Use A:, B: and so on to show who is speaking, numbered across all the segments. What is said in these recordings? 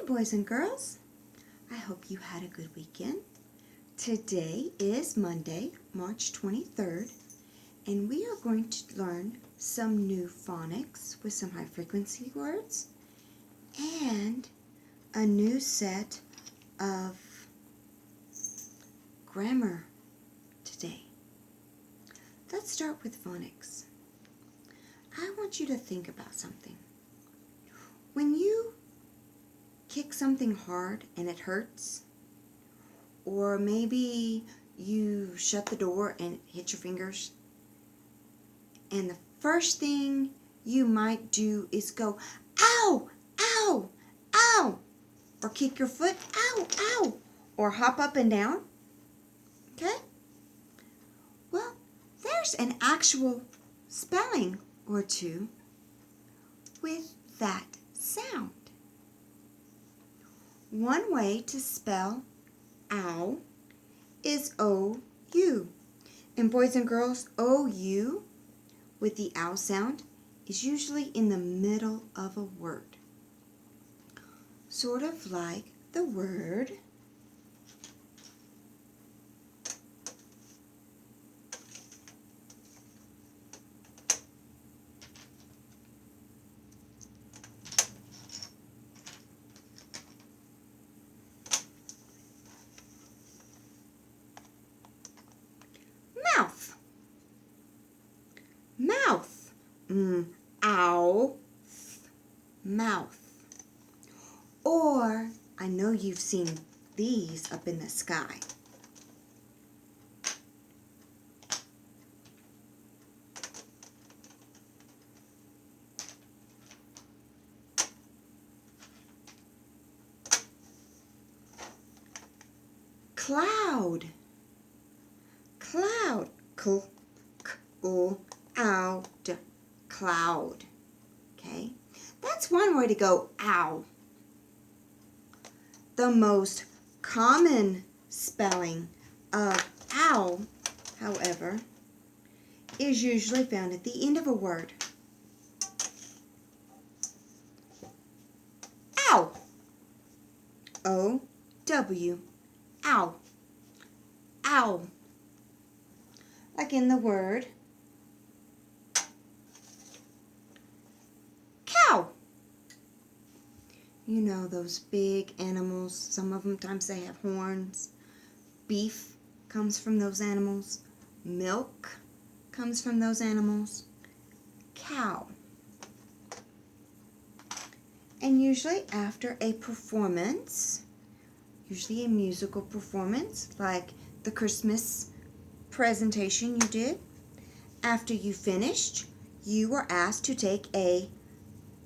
A: boys and girls. I hope you had a good weekend. Today is Monday, March 23rd, and we are going to learn some new phonics with some high frequency words and a new set of grammar today. Let's start with phonics. I want you to think about something. When you kick something hard and it hurts, or maybe you shut the door and hit your fingers, and the first thing you might do is go, ow, ow, ow, or kick your foot, ow, ow, or hop up and down, okay? Well, there's an actual spelling or two with that sound. One way to spell ow is O-U. And boys and girls, O-U with the ow sound is usually in the middle of a word. Sort of like the word mouth. Mouth. Ow. Mouth. Or, I know you've seen these up in the sky. Cloud. Cloud. Cloud. Cloud. Okay? That's one way to go, ow. The most common spelling of ow, however, is usually found at the end of a word. Ow. O-W. Ow. Ow. Like in the word cow. You know those big animals, some of them times they have horns. Beef comes from those animals. Milk comes from those animals. Cow. And usually after a performance, usually a musical performance like the Christmas presentation you did, after you finished, you were asked to take a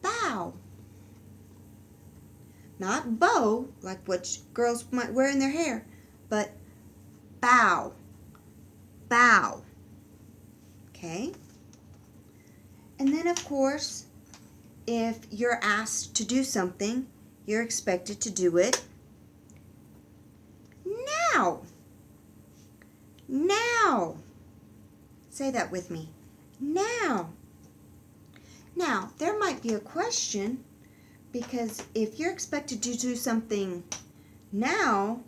A: bow. Not bow, like what girls might wear in their hair, but bow. Bow. Okay? And then, of course, if you're asked to do something, you're expected to do it now. Now. Say that with me. Now. Now, there might be a question, because if you're expected to do something now,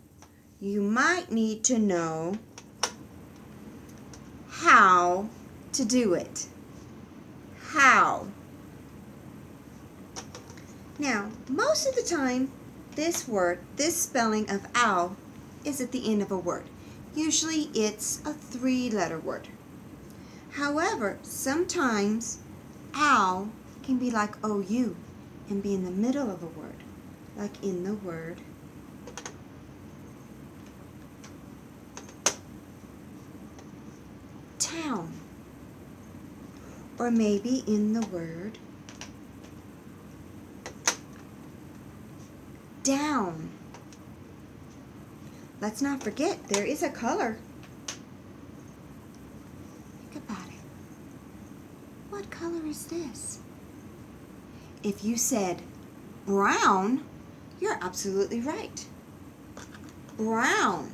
A: you might need to know how to do it. How. Now, most of the time, this word, this spelling of ow, is at the end of a word. Usually it's a 3-letter word. However, sometimes ow can be like OU and be in the middle of a word, like in the word town, or maybe in the word down. Let's not forget, there is a color. Think about it. What color is this? If you said brown, you're absolutely right. Brown.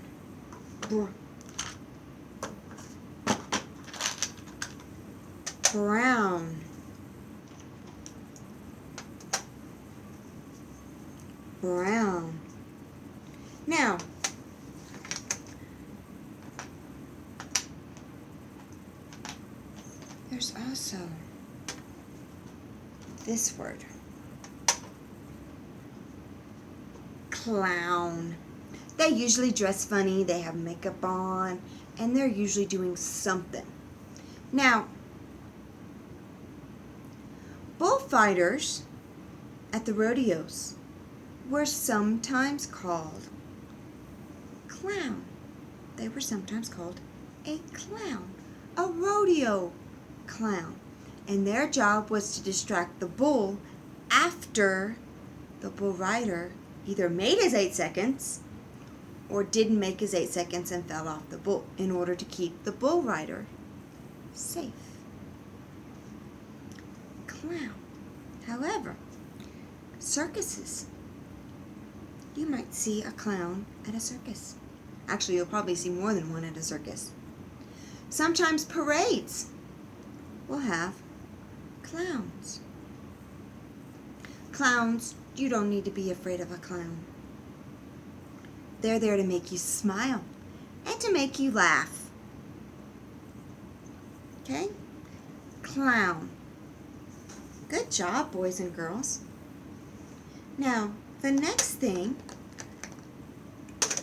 A: Brown. brown. Now, there's also this word, clown. They usually dress funny, they have makeup on, and they're usually doing something. Now, bullfighters at the rodeos were sometimes called clown. They were sometimes called a clown, a rodeo clown. And their job was to distract the bull after the bull rider either made his 8 seconds or didn't make his 8 seconds and fell off the bull, in order to keep the bull rider safe. Clown. However, circuses. You might see a clown at a circus. Actually, you'll probably see more than one at a circus. Sometimes parades will have clowns. Clowns, you don't need to be afraid of a clown. They're there to make you smile and to make you laugh. Okay? Clown. Good job, boys and girls. Now, the next thing,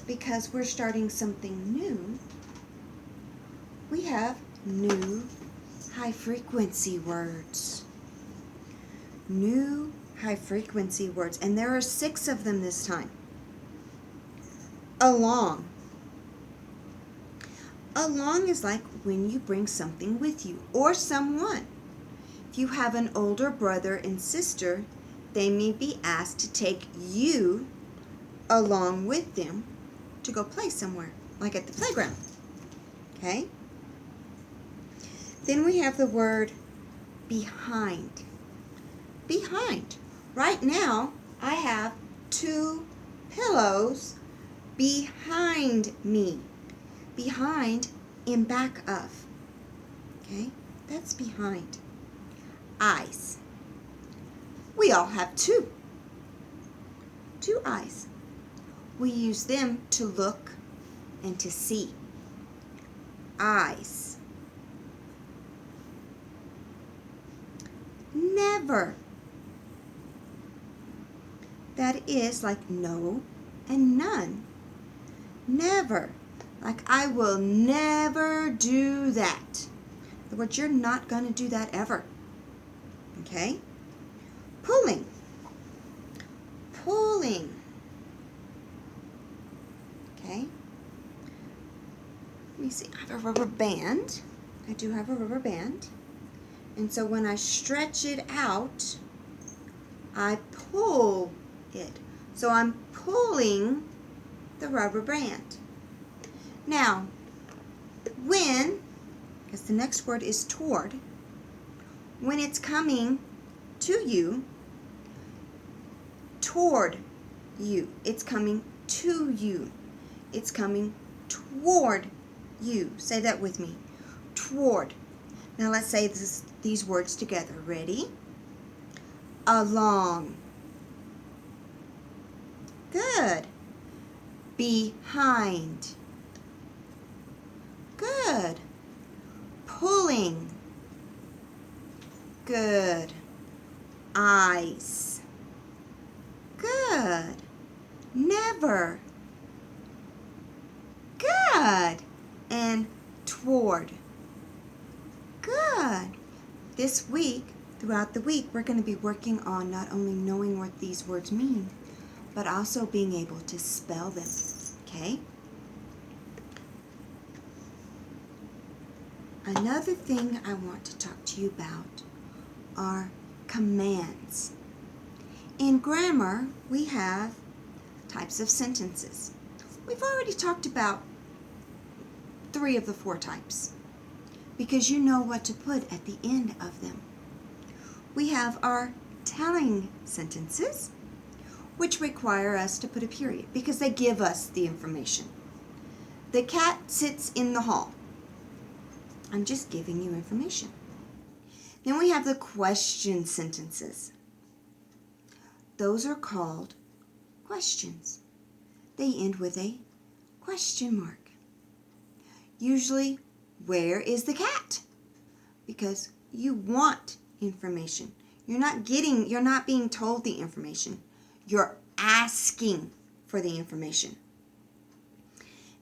A: because we're starting something new, we have new high-frequency words. New high-frequency words, and there are 6 of them this time. Along. Along is like when you bring something with you, or someone. If you have an older brother and sister, they may be asked to take you along with them to go play somewhere, like at the playground. Okay? Then we have the word behind. Behind. Right now, I have 2 pillows behind me. Behind, in back of. Okay? That's behind. Eyes. We all have 2. 2 eyes. We use them to look and to see. Eyes. Never. That is like no and none. Never. Like I will never do that. In other words, you're not going to do that ever. Okay? Pulling. Pulling. Okay? Let me see. I have a rubber band. I do have a rubber band. And so when I stretch it out, I pull it. So I'm pulling the rubber band. Now, when, because the next word is toward, when it's coming to you, toward you, it's coming to you, it's coming toward you. Say that with me. Toward. Now let's say these words together. Ready? Along. Good. Behind. Good. Pulling. Good. Eyes. Good. Never. Good. And toward. Good. This week, throughout the week, we're going to be working on not only knowing what these words mean, but also being able to spell them. Okay? Another thing I want to talk to you about are commands. In grammar, we have types of sentences. We've already talked about 3 of the 4 types because you know what to put at the end of them. We have our telling sentences, which require us to put a period because they give us the information. The cat sits in the hall. I'm just giving you information. Then we have the question sentences. Those are called questions. They end with a question mark. Usually, where is the cat? Because you want information. You're not being told the information. You're asking for the information.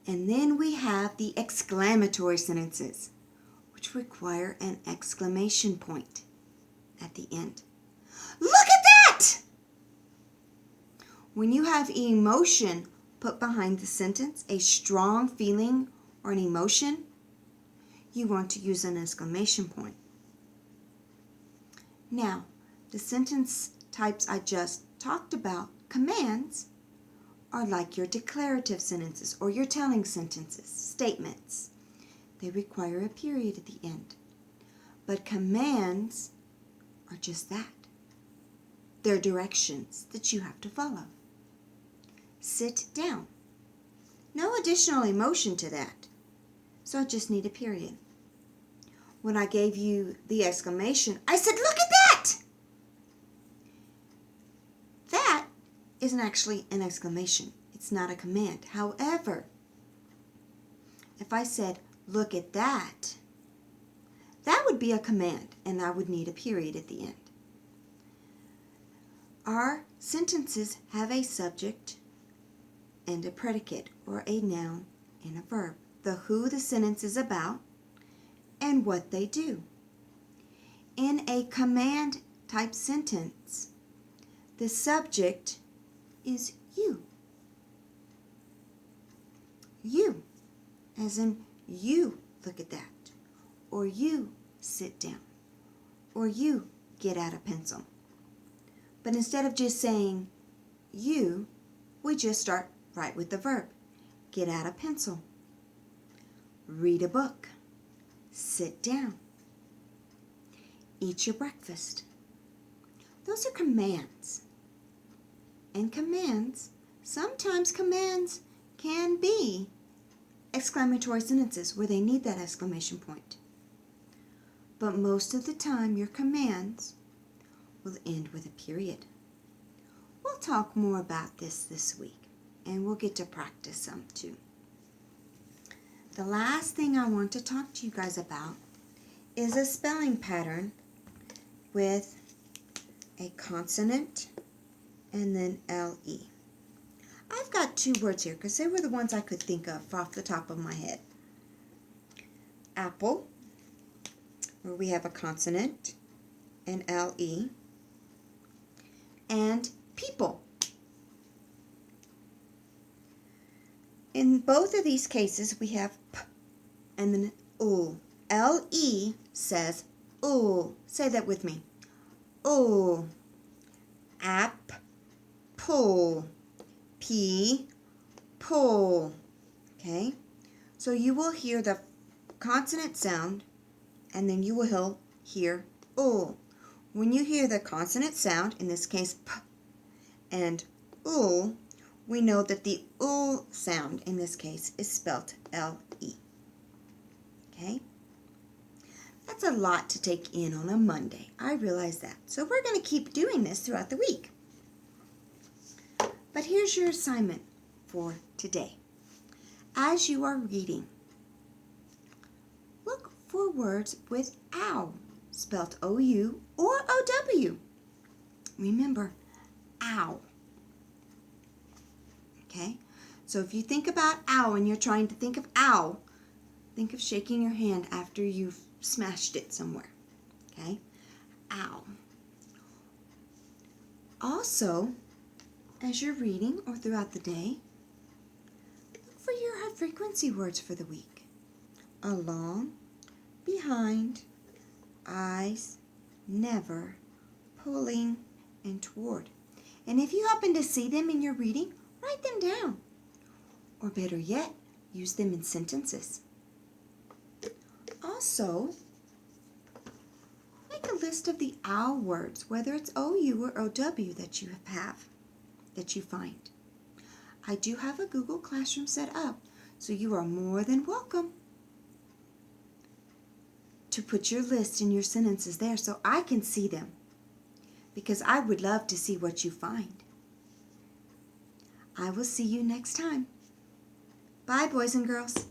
A: And then we have the exclamatory sentences, which require an exclamation point at the end. Look at that! When you have emotion put behind the sentence, a strong feeling or an emotion, you want to use an exclamation point. Now, the sentence types I just talked about, commands, are like your declarative sentences or your telling sentences, statements. They require a period at the end. But commands are just that. They're directions that you have to follow. Sit down. No additional emotion to that. So I just need a period. When I gave you the exclamation, I said, look at that! That isn't actually an exclamation. It's not a command. However, if I said, look at that, that would be a command, and I would need a period at the end. Our sentences have a subject and a predicate, or a noun and a verb. The who the sentence is about and what they do. In a command type sentence, the subject is you. You, as in you look at that, or you sit down, or you get out a pencil. But instead of just saying you, we just start right with the verb. Get out a pencil. Read a book. Sit down. Eat your breakfast. Those are commands. And commands, sometimes commands can be exclamatory sentences where they need that exclamation point. But most of the time, your commands will end with a period. We'll talk more about this week, and we'll get to practice some too. The last thing I want to talk to you guys about is a spelling pattern with a consonant and then LE. I've got two words here because they were the ones I could think of off the top of my head. Apple, where we have a consonant and LE, and people. In both of these cases, we have P and then O. LE says O. Say that with me. O. App. Pull. P. Pull. Okay? So you will hear the consonant sound, and then you will hear O. When you hear the consonant sound, in this case P and O, we know that the O sound in this case is spelled LE. Okay? That's a lot to take in on a Monday. I realize that. So we're going to keep doing this throughout the week. But here's your assignment for today. As you are reading, look for words with OW, spelled O-U or O-W. Remember, OW. Okay? So if you think about OW and you're trying to think of OW, think of shaking your hand after you've smashed it somewhere. Okay? OW. Also, as you're reading or throughout the day, look for your high frequency words for the week. Along, behind, eyes, never, pulling, and toward. And if you happen to see them in your reading, write them down. Or better yet, use them in sentences. Also, make a list of the OW words, whether it's OU or OW that you have, that you find. I do have a Google Classroom set up, so you are more than welcome to put your list and your sentences there so I can see them, because I would love to see what you find. I will see you next time. Bye, boys and girls.